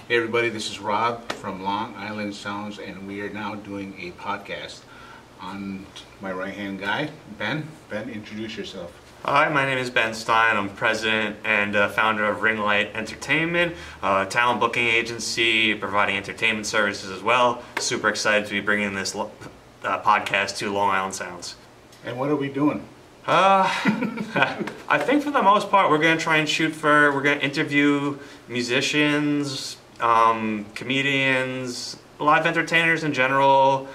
Hey everybody, this is Rob from Long Island Sounds, and we are now doing a podcast. On my right-hand guy, Ben. Ben, introduce yourself. Hi, my name is Ben Stein. I'm president and founder of Ringlight Entertainment, a talent booking agency providing entertainment services as well. Super excited to be bringing this podcast to Long Island Sounds. And what are we doing? I think for the most part we're going to try and we're going to interview musicians, comedians, live entertainers in general,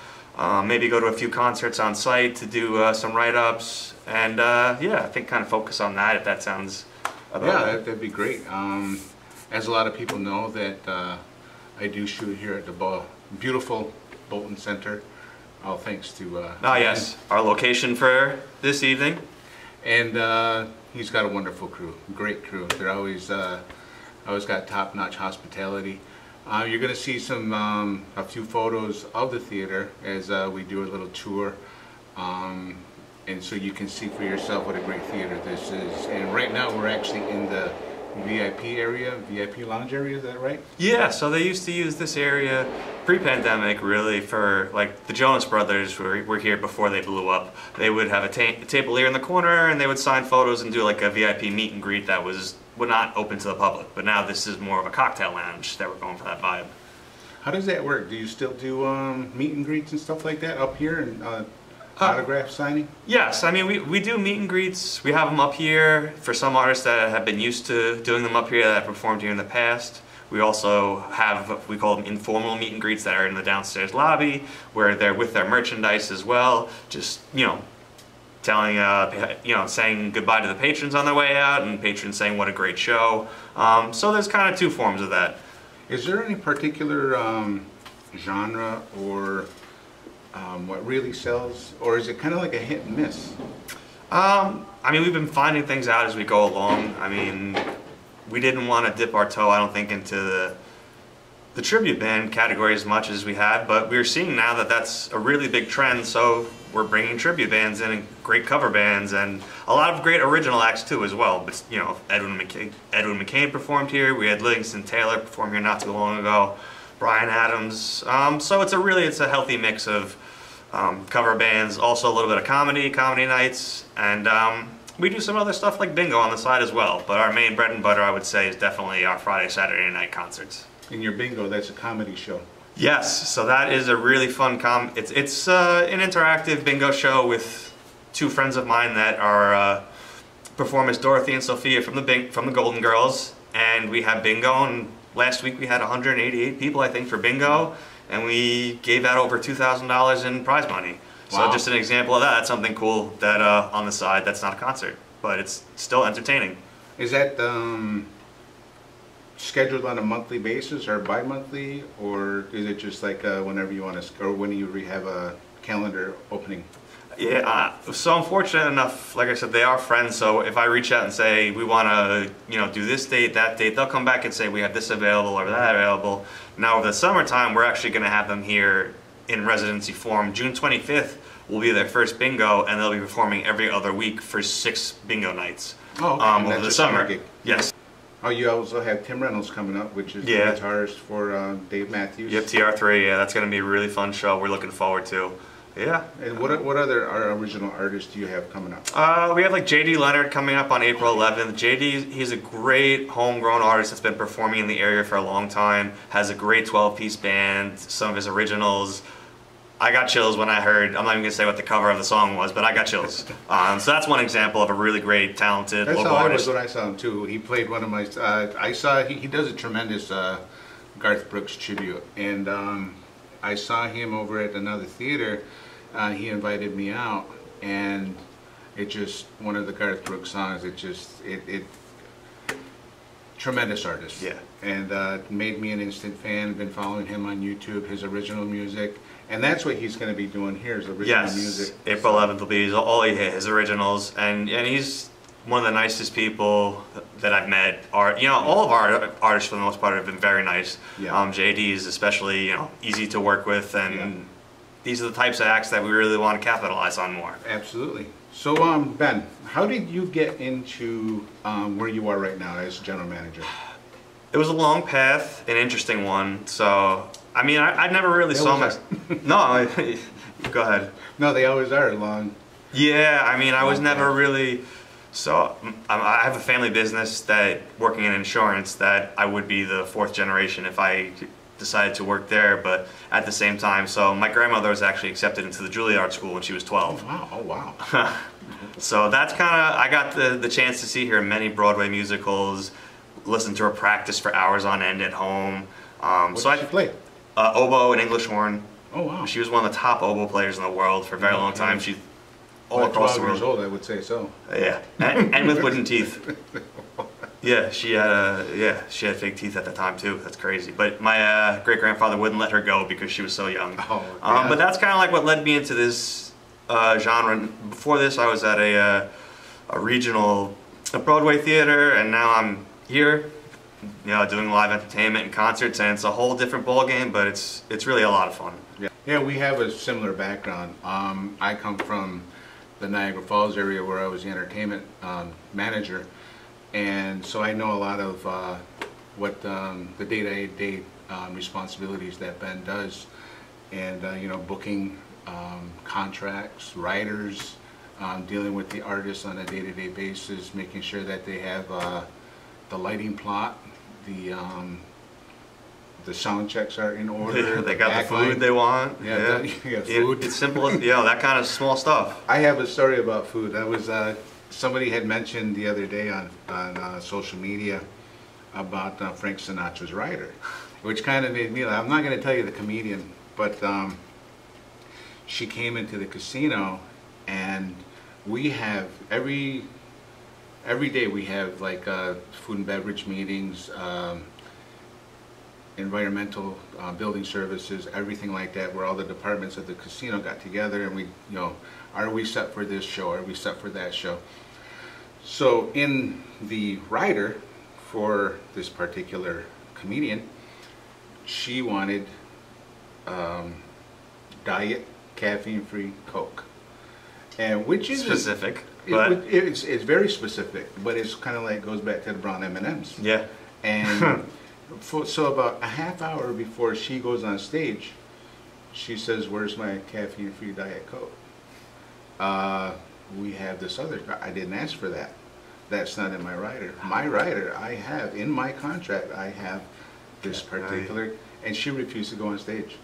maybe go to a few concerts on site to do some write-ups, and yeah, I think kind of focus on that, if that sounds about Yeah, right. that'd be great. As a lot of people know, that I do shoot here at the beautiful Bolton Center, all thanks to Yes, our location for this evening. And he's got a wonderful crew, great crew. They're always got top-notch hospitality. You're going to see a few photos of the theater as we do a little tour, and so you can see for yourself what a great theater this is. And right now we're actually in the VIP area, VIP lounge area, is that right? Yeah, so they used to use this area pre-pandemic really for, like, the Jonas Brothers were here before they blew up. They would have a table here in the corner and they would sign photos and do like a VIP meet and greet that would not open to the public. But now this is more of a cocktail lounge that we're going for that vibe. How does that work? Do you still do meet and greets and stuff like that up here, and autograph signing? Yes, I mean we do meet and greets. We have them up here for some artists that have been used to doing them up here that have performed here in the past. We also have, we call them informal meet and greets that are in the downstairs lobby where they're with their merchandise as well. Just, telling, saying goodbye to the patrons on their way out and patrons saying what a great show. So there's kind of two forms of that. Is there any particular genre or what really sells, or is it kind of like a hit and miss? I mean, we've been finding things out as we go along. I mean, we didn't want to dip our toe, I don't think, into the tribute band category as much as we had, but we're seeing now that that's a really big trend, so we're bringing tribute bands in and great cover bands and a lot of great original acts too as well. But Edwin McCain performed here, we had Livingston Taylor perform here not too long ago, Bryan Adams, so it's a healthy mix of cover bands, also a little bit of comedy nights, and we do some other stuff like bingo on the side as well, but our main bread and butter, I would say, is definitely our Friday, Saturday night concerts. In your bingo, that's a comedy show. Yes, so that is a really fun it's an interactive bingo show with two friends of mine that are perform as Dorothy and Sophia from the Golden Girls, and we have bingo, and last week we had 188 people, I think, for bingo, and we gave out over $2,000 in prize money. Wow. So just an example of that. That's something cool that on the side, that's not a concert, but it's still entertaining. Is that scheduled on a monthly basis or bi-monthly, or is it just like whenever you want to, or when you have a calendar opening? Yeah, so I'm fortunate enough, like I said, they are friends, so if I reach out and say, we want to, do this date, that date, they'll come back and say, we have this available or that available. Now, over the summertime, we're actually going to have them here in residency form. June 25th will be their first bingo, and they'll be performing every other week for 6 bingo nights. Oh, okay. Over the summer. Gig. Yes. Oh, you also have Tim Reynolds coming up, which is the guitarist for Dave Matthews. Yep, TR3, yeah, that's going to be a really fun show we're looking forward to. Yeah. And what other original artists do you have coming up? We have like J.D. Leonard coming up on April 11th. J.D., he's a great homegrown artist that's been performing in the area for a long time, has a great 12-piece band, some of his originals. I got chills when I heard, I'm not even going to say what the cover of the song was, but I got chills. So that's one example of a really great, talented local artist. That's how I was when I saw him too. He played one of my, he does a tremendous Garth Brooks tribute, and I saw him over at another theater. He invited me out, and it just, one of the Garth Brooks songs, it tremendous artist. Yeah. And made me an instant fan. Been following him on YouTube, his original music. And that's what he's going to be doing here, is original music. Yes, April 11th will be all his originals, and he's one of the nicest people that I've met. All of our artists for the most part have been very nice. Yeah. JD is especially easy to work with, and these are the types of acts that we really want to capitalize on more. Absolutely. So Ben, how did you get into where you are right now as general manager? It was a long path, an interesting one. So, I mean, I never really saw my. No, go ahead. No, they always are long. Yeah, I mean, I was Long never path. really. So, I have a family business that working in insurance that I would be the fourth generation if I decided to work there, but at the same time, so my grandmother was actually accepted into the Juilliard School when she was 12. Wow, oh wow. So that's kind of, I got the chance to see her in many Broadway musicals, listen to her practice for hours on end at home. What So did she play? oboe and English horn. Oh wow. She was one of the top oboe players in the world for a very long time. She's all Well, across 12 the years world. old, I would say so. Yeah, and with wooden teeth. Yeah, she had fake teeth at the time too. That's crazy. But my great grandfather wouldn't let her go because she was so young. Oh, yeah. But that's kind of like what led me into this genre. Before this, I was at a regional Broadway theater, and now I'm here, doing live entertainment and concerts, and it's a whole different ball game. But it's really a lot of fun. Yeah, we have a similar background. I come from the Niagara Falls area where I was the entertainment manager, and so I know a lot of what the day-to-day responsibilities that Ben does, and booking contracts, writers, dealing with the artists on a day-to-day basis, making sure that they have the lighting plot, the sound checks are in order. They got the backline. food they want. Yeah, food. It's simple as that kind of small stuff. I have a story about food. That was somebody had mentioned the other day on social media about Frank Sinatra's writer, which kind of made me laugh. I'm not going to tell you the comedian, but she came into the casino, and we have every day we have like food and beverage meetings. Environmental building services, everything like that, where all the departments of the casino got together, and we, are we set for this show? Are we set for that show? So in the writer for this particular comedian, she wanted diet caffeine-free Coke, and which is Specific, but it's very specific, but it's kind of like goes back to the brown M&Ms. yeah. And so about a half hour before she goes on stage, she says, "Where's my caffeine-free Diet Coke?" We have this other. I didn't ask for that. That's not in my rider. My rider, I have in my contract. I have this particular, and she refused to go on stage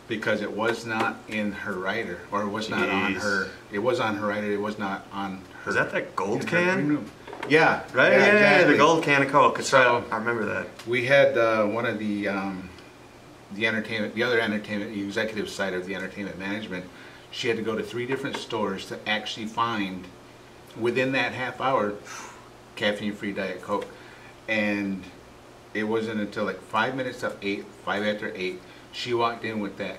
because it was not in her rider, or it was not on her. It was on her rider. It was not on her. Is that gold in her can? green room. Yeah, Right? yeah, Yeah, exactly. the gold can of Coke. It's So- I remember that. We had one of the other entertainment, the executive side of the entertainment management. She had to go to 3 different stores to actually find, within that half hour, caffeine-free Diet Coke. And it wasn't until like 5 minutes of 8, 5 after 8, she walked in with that,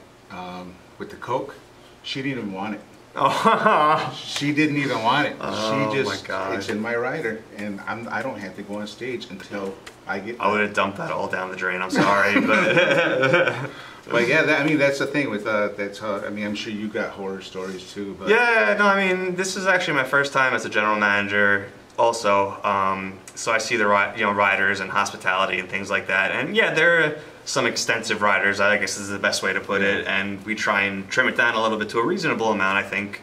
with the Coke. She didn't even want it. Oh, She didn't even want it. Oh, She my just, God. it's in my rider, and I don't have to go on stage until I get. I would have dumped that all down the drain. I'm sorry, but But yeah, that's the thing with that's how. I mean, I'm sure you got horror stories too. But yeah, no, I mean, this is actually my first time as a general manager. Also, so I see the riders and hospitality and things like that, and yeah, there are some extensive riders. I guess is the best way to put it, and we try and trim it down a little bit to a reasonable amount, I think.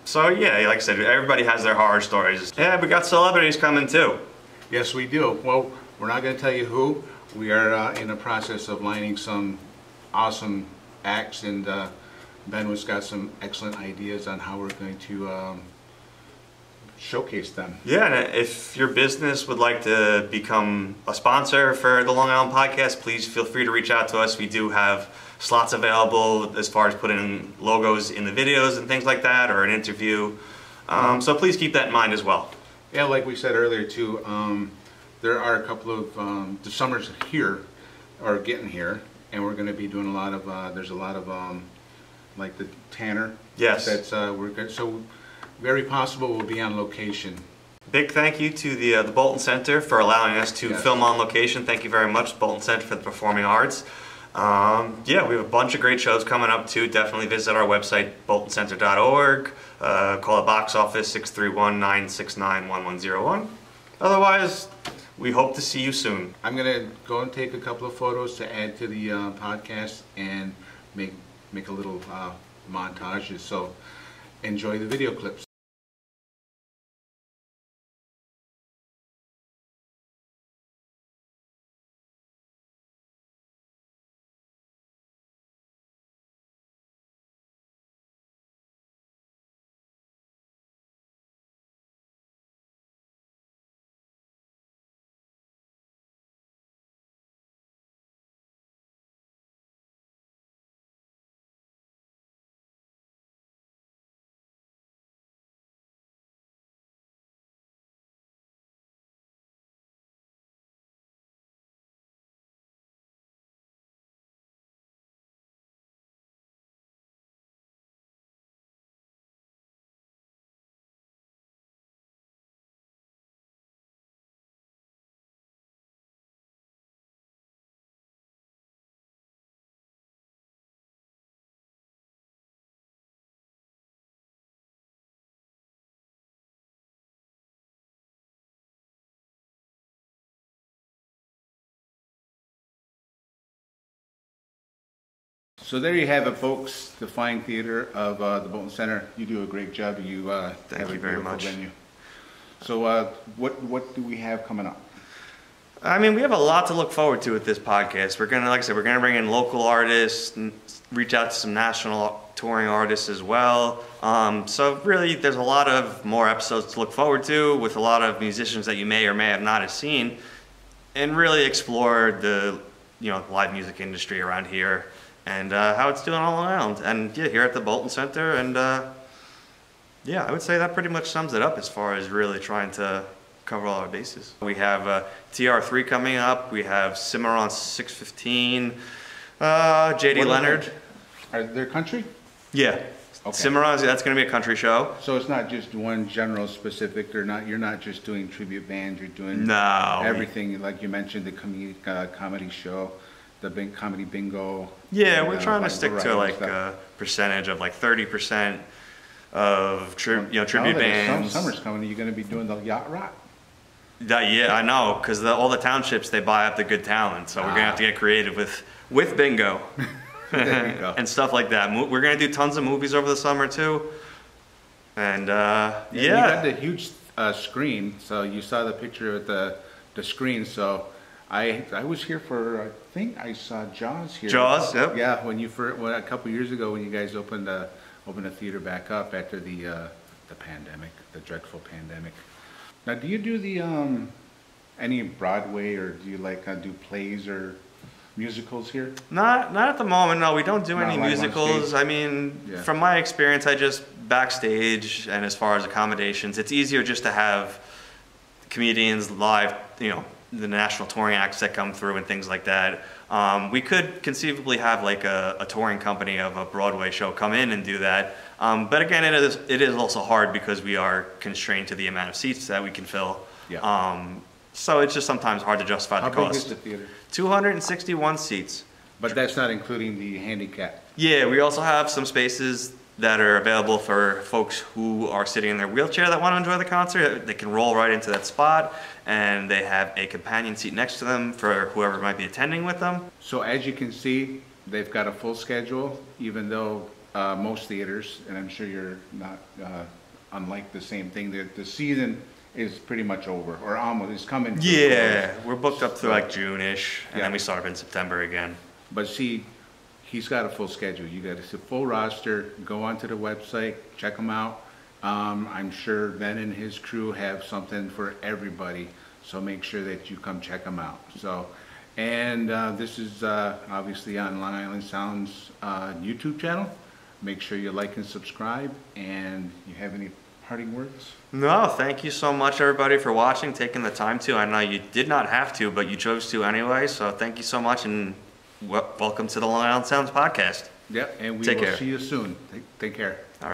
So yeah, like I said, everybody has their horror stories. Yeah, we got celebrities coming too. Yes, we do. Well, we're not going to tell you who. We are in the process of lining some awesome acts, and Ben has got some excellent ideas on how we're going to showcase them. Yeah, and if your business would like to become a sponsor for the Long Island Podcast, please feel free to reach out to us. We do have slots available as far as putting logos in the videos and things like that, or an interview. So please keep that in mind as well. Yeah, like we said earlier too, there are a couple of, the summer's here, or getting here, and we're going to be doing a lot of, there's a lot of, like the Tanner. Yes. That's, we're good. So very possible we'll be on location. Big thank you to the Bolton Center for allowing us to Yes. film on location. Thank you very much, Bolton Center for the Performing Arts. Yeah, we have a bunch of great shows coming up too. Definitely visit our website, boltoncenter.org. Call the box office 631-969-1101. Otherwise, We hope to see you soon. I'm gonna go and take a couple of photos to add to the podcast and make a little montages. So enjoy the video clips. So there you have it, folks. The fine theater of the Bolton Center. You do a great job. You Thank you very much. Venue. So what do we have coming up? I mean, we have a lot to look forward to with this podcast. We're gonna, like I said, we're gonna bring in local artists, and reach out to some national touring artists as well. So really, there's a lot of more episodes to look forward to with a lot of musicians that you may or may have not have seen, and really explore the live music industry around here and how it's doing all around. And yeah, here at the Bolton Center, and yeah, I would say that pretty much sums it up as far as really trying to cover all our bases. We have TR3 coming up. We have Cimarron 615, JD Leonard. Are there country? Yeah. Okay. Cimarron, that's going to be a country show. So it's not just one general specific. You're not just doing tribute bands. You're doing everything. Like you mentioned, the comedy show, the comedy bingo. Yeah, we're trying to stick to like a percentage of like 30% of tribute bands. Summer's coming. You're going to be doing the yacht rock. Yeah, I know, because all the townships, they buy up the good talent, so we're gonna have to get creative with bingo There you go. and stuff like that. We're gonna do tons of movies over the summer too, and yeah. You got the huge screen, so you saw the picture of the screen. So I was here for, I think I saw Jaws here. Jaws, yep. Yeah, a couple years ago when you guys opened a theater back up after the pandemic, the dreadful pandemic. Now, do you do the any Broadway, or do you do plays or musicals here? Not at the moment. No, we don't do any like musicals. I mean, from my experience, I just backstage, and as far as accommodations, it's easier just to have comedians live. The national touring acts that come through and things like that. We could conceivably have like a touring company of a Broadway show come in and do that. But again, it is also hard because we are constrained to the amount of seats that we can fill. Yeah. So it's just sometimes hard to justify the cost. How big is the theater? 261 seats. But that's not including the handicap. Yeah, we also have some spaces that are available for folks who are sitting in their wheelchair that want to enjoy the concert. They can roll right into that spot, and they have a companion seat next to them for whoever might be attending with them. So as you can see, they've got a full schedule, even though most theaters, and I'm sure you're not unlike the same thing, the season is pretty much over, or almost, it's coming. Yeah, we're booked up to like June-ish, and then we start up in September again. But see, he's got a full schedule. You got a full roster. Go onto the website, check them out. I'm sure Ben and his crew have something for everybody, so make sure that you come check them out. So, and this is obviously on Long Island Sound's YouTube channel. Make sure you like and subscribe. And you have any parting words? No, thank you so much, everybody, for watching, taking the time to. I know you did not have to, but you chose to anyway. So thank you so much, and welcome to the Long Island Sounds podcast. Yep, and we will see you soon. Take care.